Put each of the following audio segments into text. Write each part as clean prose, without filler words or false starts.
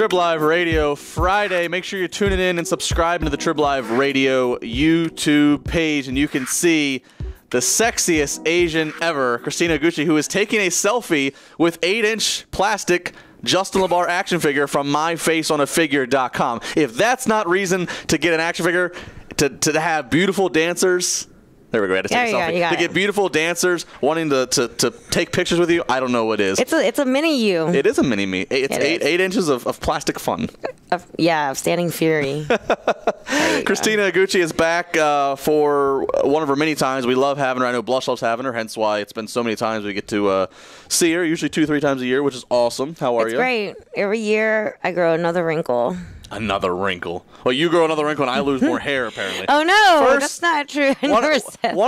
Trib Live Radio Friday. Make sure you're tuning in and subscribing to the Trib Live Radio YouTube page, and you can see the sexiest Asian ever, Christina Aguchi, who is taking a selfie with 8-inch plastic Justin LeBar action figure from myfaceonafigure.com. If that's not reason to get an action figure, to have beautiful dancers. There we go. I had to take a selfie. To get beautiful dancers wanting to take pictures with you, I don't know what is. It's a mini you. It is a mini me. It's eight inches of plastic fun. Of standing fury. Christina Aguchi is back for one of her many times. We love having her. I know Blush loves having her, hence why it's been so many times we get to see her, usually 2-3 times a year, which is awesome. How are you? It's great. Every year I grow another wrinkle. Another wrinkle. Well, you grow another wrinkle and I lose more hair, apparently. Oh, no. That's not true. One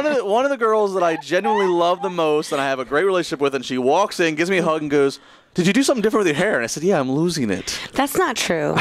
of the girls that I genuinely love the most and I have a great relationship with, and she walks in, gives me a hug, and goes, "Did you do something different with your hair?" And I said, "Yeah, I'm losing it." That's not true.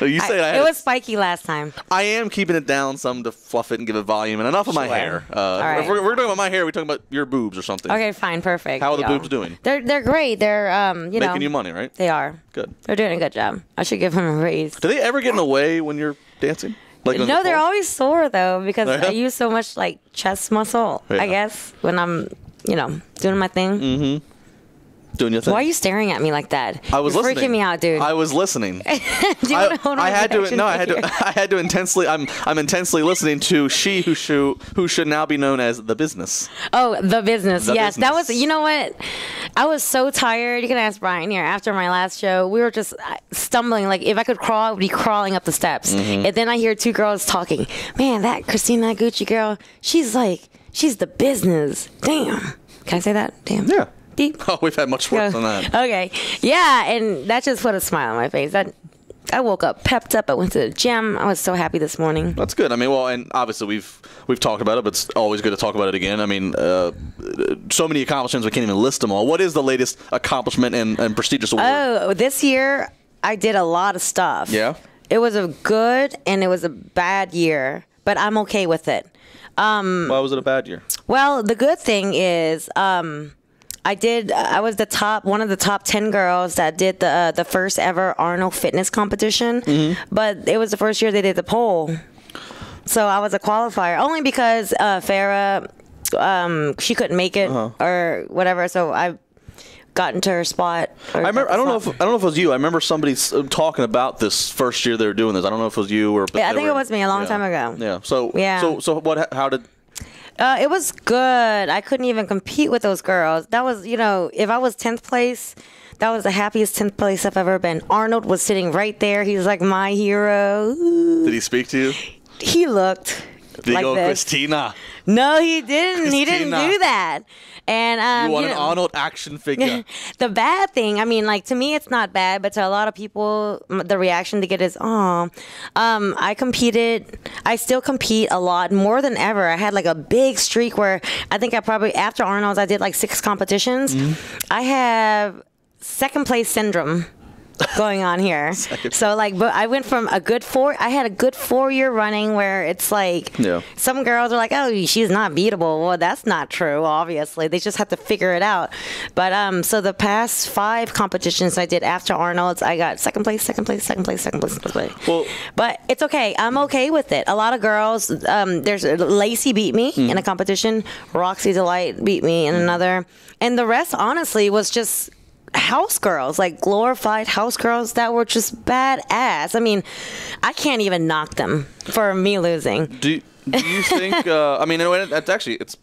You say it was spiky last time. I am keeping it down some to fluff it and give it volume, and enough of my hair. Right. If we're talking about my hair, we're talking about your boobs or something. Okay, fine, perfect. How are the boobs doing? They're great. They're making you money, right? They are. Good. They're doing a good job. I should give them a raise. Do they ever get in the way when you're dancing? No, they're always sore though because I use so much chest muscle. Yeah. I guess when I'm doing my thing. Mm-hmm. Doing your thing. Why are you staring at me like that? I was listening. Freaking me out, dude. I was listening. Do you want to hold on? I had to intensely. I'm intensely listening to she who should now be known as The Business. Oh, The Business. Yes, that was. You know what? I was so tired. You can ask Brian here. After my last show, we were just stumbling. Like if I could crawl, I would be crawling up the steps. Mm-hmm. And then I hear two girls talking. Man, that Christina Aguchi girl. She's the business. Damn. Can I say that? Damn. Yeah. Deep. Oh, we've had much worse than that. Okay. Yeah, and that just put a smile on my face. I woke up pepped up. I went to the gym. I was so happy this morning. That's good. I mean, well, and obviously we've talked about it, but it's always good to talk about it again. I mean, so many accomplishments, we can't even list them all. What is the latest accomplishment and prestigious award? Oh, this year I did a lot of stuff. Yeah? It was a good and it was a bad year, but I'm okay with it. Why was it a bad year? Well, the good thing is I was one of the top 10 girls that did the first ever Arnold fitness competition, but it was the first year they did the pole. So I was a qualifier only because Farah, she couldn't make it or whatever. So I got into her spot. I remember. I don't know if it was you. I remember somebody talking about this first year they were doing this. I don't know if it was you or. Yeah, I think it was me a long time ago. Yeah. So what? How did? It was good. I couldn't even compete with those girls. That was, if I was 10th place, that was the happiest 10th place I've ever been. Arnold was sitting right there. He was like my hero. Ooh. Did he speak to you? He looked like this. Christina. No, he didn't. Christina. He didn't do that. And you want an Arnold action figure. The bad thing, I mean, to me, it's not bad, but to a lot of people, the reaction they get is, I competed. I still compete a lot, more than ever. I had a big streak where I think after Arnold's, I did 6 competitions. Mm-hmm. I have second place syndrome going on here. So but I went from I had a good 4-year running where it's some girls are like, oh, she's not beatable. Well, that's not true, obviously. They just have to figure it out. But so the past 5 competitions I did after Arnold's, I got second place. Well, but it's okay. I'm okay with it. A lot of girls, there's Lacey beat me in a competition. Roxy Delight beat me in another. And the rest, honestly, was just house girls, glorified house girls that were just badass. I mean, I can't even knock them for me losing. Do you think? I mean, that's actually it's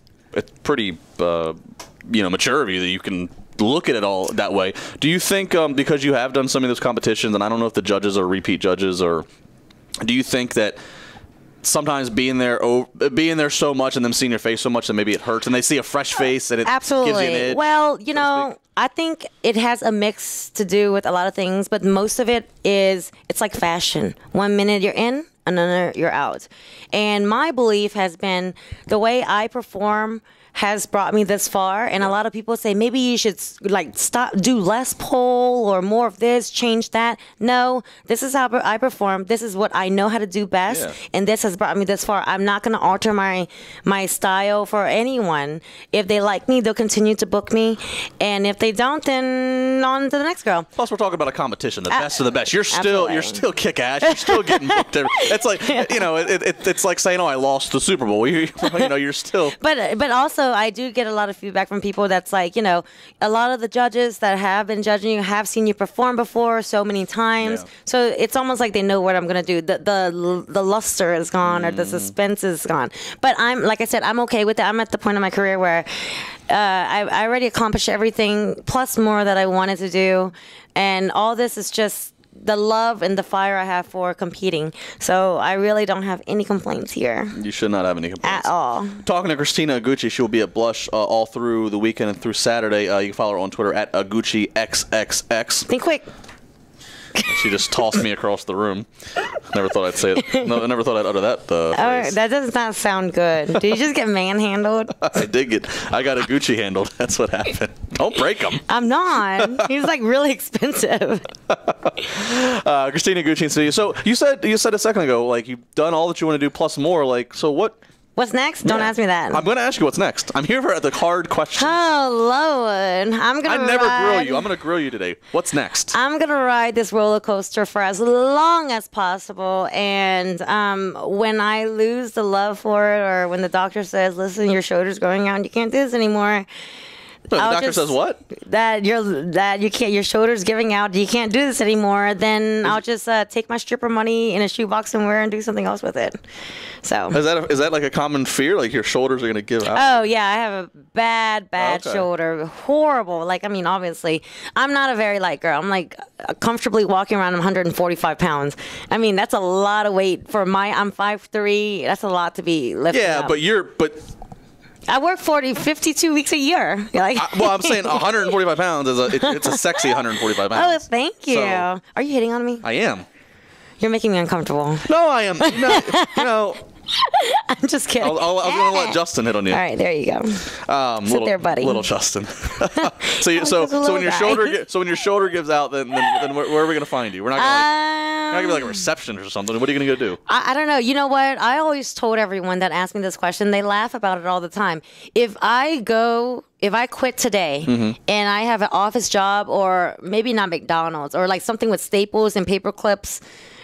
pretty mature of you that you can look at it all that way. Do you think because you have done some of those competitions, and I don't know if the judges are repeat judges, or do you think that sometimes being there so much and them seeing your face so much that maybe it hurts, and they see a fresh face and it gives you an edge? Well, I think it has a mix to do with a lot of things, but most of it is, it's like fashion. 1 minute you're in, another you're out. And my belief has been the way I perform has brought me this far. And a lot of people say maybe you should like do less pole or more of this, change that. No, this is how I perform. This is what I know how to do best, and this has brought me this far. I'm not going to alter my style for anyone. If they like me, they'll continue to book me, and if they don't, then on to the next girl. Plus, we're talking about a competition, the best of the best. You're still kick ass. You're still getting booked. It's like it's like saying, "Oh, I lost the Super Bowl." You're still. But also, I do get a lot of feedback from people that's like, a lot of the judges that have been judging you have seen you perform before so many times. Yeah. So it's almost like they know what I'm gonna do. The luster is gone or the suspense is gone. But like I said, I'm okay with it. I'm at the point in my career where I already accomplished everything plus more that I wanted to do, and all this is just the love and the fire I have for competing. So I really don't have any complaints here. You should not have any complaints. At all. Talking to Christina Aguchi, she will be at Blush all through the weekend and through Saturday. You can follow her on Twitter at AguchiXXX. Think quick. She just tossed me across the room. Never thought I'd say it. No, I never thought I'd utter that phrase. That does not sound good. Did you just get manhandled? I got a Gucci handled. That's what happened. Don't break them. I'm not. He's like really expensive. Christina Aguchi in studio. So you said a second ago, like you've done all that you want to do plus more. Like, so what? What's next? Don't ask me that. I'm going to ask you what's next. I'm here for the hard questions. Oh, Lord. I never grill you. I'm going to grill you today. What's next? I'm going to ride this roller coaster for as long as possible. And when I lose the love for it, or when the doctor says, listen, your shoulder's going out and you can't do this anymore. The doctor says what? That you can't. Your shoulder's giving out. You can't do this anymore. Then I'll just take my stripper money in a shoebox somewhere and do something else with it. So is that like a common fear? Like your shoulders are gonna give out? Oh yeah, I have a bad shoulder. Horrible. Like, I mean, obviously, I'm not a very light girl. I'm like comfortably walking around. I'm 145 pounds. I mean, that's a lot of weight for I'm 5'3". That's a lot to be lifting up. but. I work 52 weeks a year. I'm saying 145 pounds it's a sexy 145 pounds. Oh, thank you. So, are you hitting on me? I am. You're making me uncomfortable. No, I am. No, I'm just kidding. I was going to let Justin hit on you. All right, there you go. Sit there, buddy. Little Justin. So when your shoulder gives out, then where are we going to find you? We're not going to be like a receptionist or something. What are you going to go do? I don't know. You know what? I always told everyone that asked me this question. They laugh about it all the time. If I quit today and I have an office job, or maybe not McDonald's, or like something with staples and paper clips,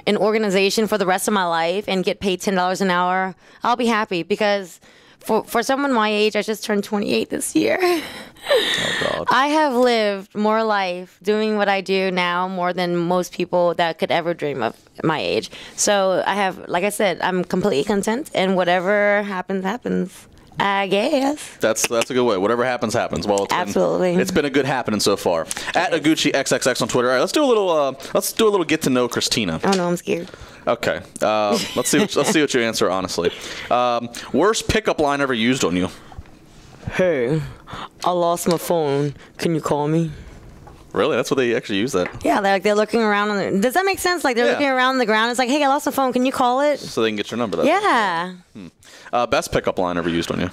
an organization for the rest of my life, and get paid $10 an hour, I'll be happy, because for someone my age, I just turned 28 this year. Oh, God. I have lived more life doing what I do now more than most people that could ever dream of my age. So I have, like I said, I'm completely content, and whatever happens, happens. I guess. That's a good way. Whatever happens, happens. Well, it's been a good happening so far. At AguchiXXX on Twitter. All right, let's do a little get to know Christina. Oh no, I'm scared. Okay. Let's see what you answer honestly. Worst pickup line ever used on you? Hey, I lost my phone. Can you call me? Really? That's what they actually use that? Yeah, they're looking around. Does that make sense? Like they're looking around the ground. It's like, hey, I lost my phone. Can you call it? So they can get your number. Yeah. Best pickup line ever used on you?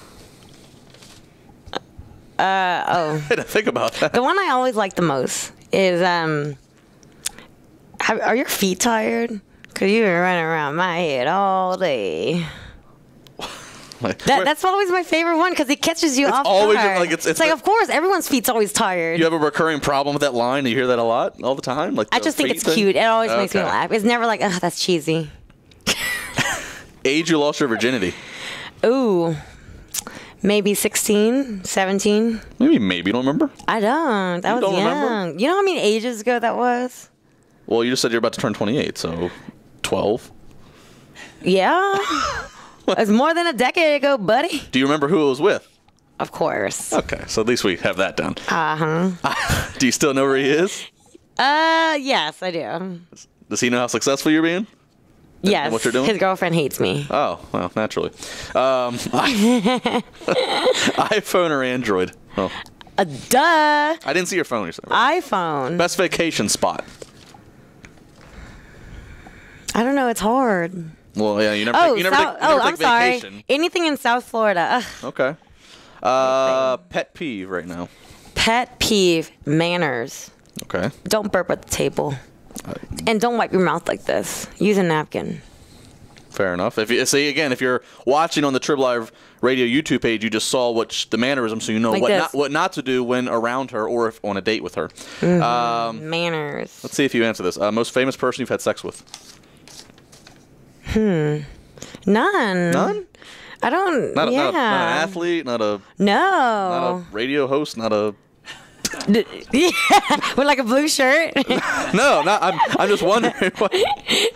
I had to think about that. The one I always like the most is, are your feet tired? Because you've been running around my head all day. That's always my favorite one, because it catches you off guard. It's like, of course, everyone's feet's always tired. You have a recurring problem with that line? You hear that a lot, all the time? I just think it's cute. It always makes me laugh. It's never like, ugh, that's cheesy. Age you lost your virginity? Ooh, maybe 16, 17. Maybe you don't remember? I don't. That was young. Remember? You know how many ages ago that was? Well, you just said you're about to turn 28, so 12. Yeah. It's more than a decade ago, buddy. Do you remember who it was with? Of course. Okay, so at least we have that down. Uh-huh. Do you still know where he is? Yes, I do. Does he know how successful you're being? Yes. And what you're doing? His girlfriend hates me. Oh, well, naturally. iPhone or Android? Oh. Duh. I didn't see your phone. You said, right? iPhone. Best vacation spot? I don't know. It's hard. Well, yeah, you never take I'm sorry. vacation. Anything in South Florida. Ugh. Okay. Pet peeve right now. Pet peeve, manners. Okay. Don't burp at the table. And don't wipe your mouth like this. Use a napkin. Fair enough. If you see again, if you're watching on the Trib Live Radio YouTube page, you just saw the mannerism, so you know like what not to do when around her or if on a date with her. Manners. Let's see if you answer this. Most famous person you've had sex with? None. None? I don't. Not yeah. an athlete. Not a radio host. Not a. Yeah, with like a blue shirt. No, I'm just wondering.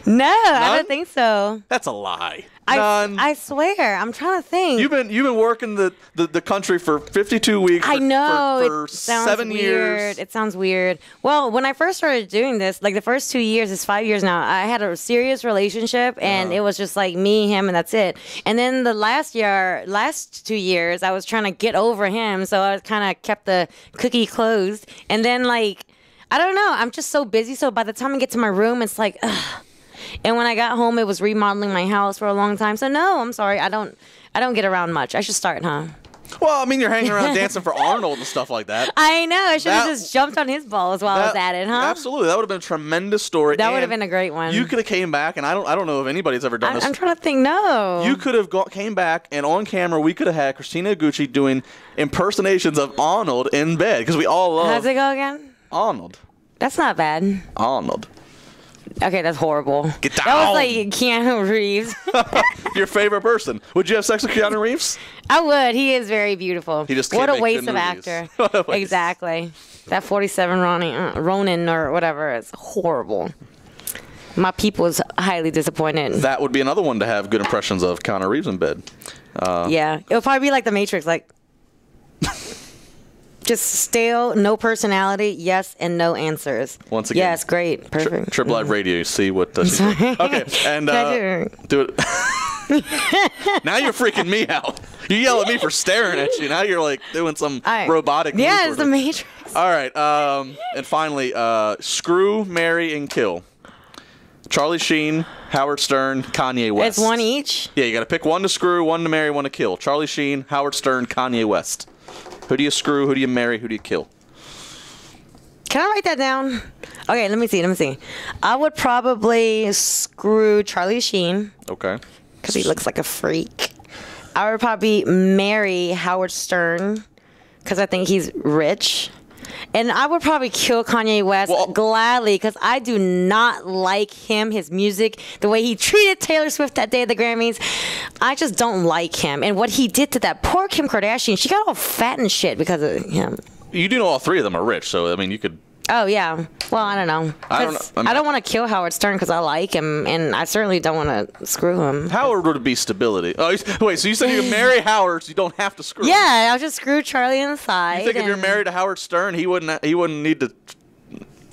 No, I don't think so. That's a lie. None. I swear. I'm trying to think. You've been working the country for 52 weeks. I know. For 7 years. It sounds weird. Well, when I first started doing this, like the first 2 years, it's 5 years now. I had a serious relationship, and it was just like me, him, and that's it. And then the last 2 years, I was trying to get over him, so I kind of kept the cookie closed. And then like, I don't know. I'm just so busy. So by the time I get to my room, it's like, ugh. And when I got home, it was remodeling my house for a long time. So no, I'm sorry. I don't get around much. I should start, huh? Well, I mean, you're hanging around dancing for Arnold and stuff like that. I know. I should have just jumped on his balls while I was at it, huh? Absolutely. That would have been a tremendous story. That would have been a great one. You could have came back, and I don't know if anybody's ever done this. I'm trying to think. No. You could have came back, and on camera, we could have had Christina Aguchi doing impersonations of Arnold in bed, because we all love How's it go again? Arnold. That's not bad. Arnold. Okay, that's horrible. Get down. That was like Keanu Reeves. Your favorite person. Would you have sex with Keanu Reeves? I would. He is very beautiful. He just what can't a waste make of good actor. What a waste. Exactly. That 47 Ronin or whatever is horrible. My people is highly disappointed. That would be another one to have good impressions of Keanu Reeves in bed. Yeah. It would probably be like The Matrix, like just stale, no personality, yes, and no answers. Once again. Yes, great. Perfect. Trib Live Radio, see what she's doing. Okay, and do it. Now you're freaking me out. You yell at me for staring at you. Now you're like doing some robotic move. Yeah, it's The Matrix. All right, and finally, screw, marry, and kill. Charlie Sheen, Howard Stern, Kanye West. It's one each? Yeah, you got to pick one to screw, one to marry, one to kill. Charlie Sheen, Howard Stern, Kanye West. Who do you screw? Who do you marry? Who do you kill? Can I write that down? Okay, let me see. I would probably screw Charlie Sheen. Okay. Because he looks like a freak. I would probably marry Howard Stern because I think he's rich. And I would probably kill Kanye West gladly because I do not like him, his music, the way he treated Taylor Swift that day at the Grammys. I just don't like him. And what he did to that poor Kim Kardashian, she got all fat and shit because of him. You do know all three of them are rich, so, I mean, you could... Oh, yeah. Well, I don't know. I don't want to kill Howard Stern because I like him, and I certainly don't want to screw him. Howard would be stability. Oh, wait, so you said you would marry Howard, so you don't have to screw him? Yeah, I'll just screw Charlie on the side. You think if you're married to Howard Stern, he wouldn't need to...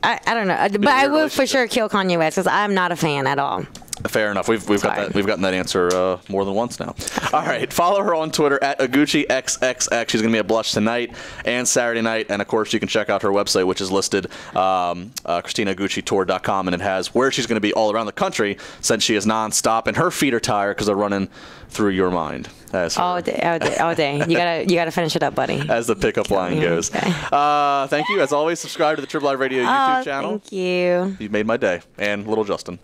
I don't know. But I would for sure kill Kanye West because I'm not a fan at all. Fair enough. We've got that. We've gotten that answer more than once now. All right. Follow her on Twitter at AguchiXXX. She's going to be at Blush tonight and Saturday night. And, of course, you can check out her website, which is listed, ChristinaAguchiTour.com. And it has where she's going to be all around the country since she is nonstop. And her feet are tired because they're running through your mind. All day. You gotta finish it up, buddy. As the pickup line goes. Okay. Thank you. As always, subscribe to the Trib Live Radio YouTube channel. Thank you. You made my day. And little Justin.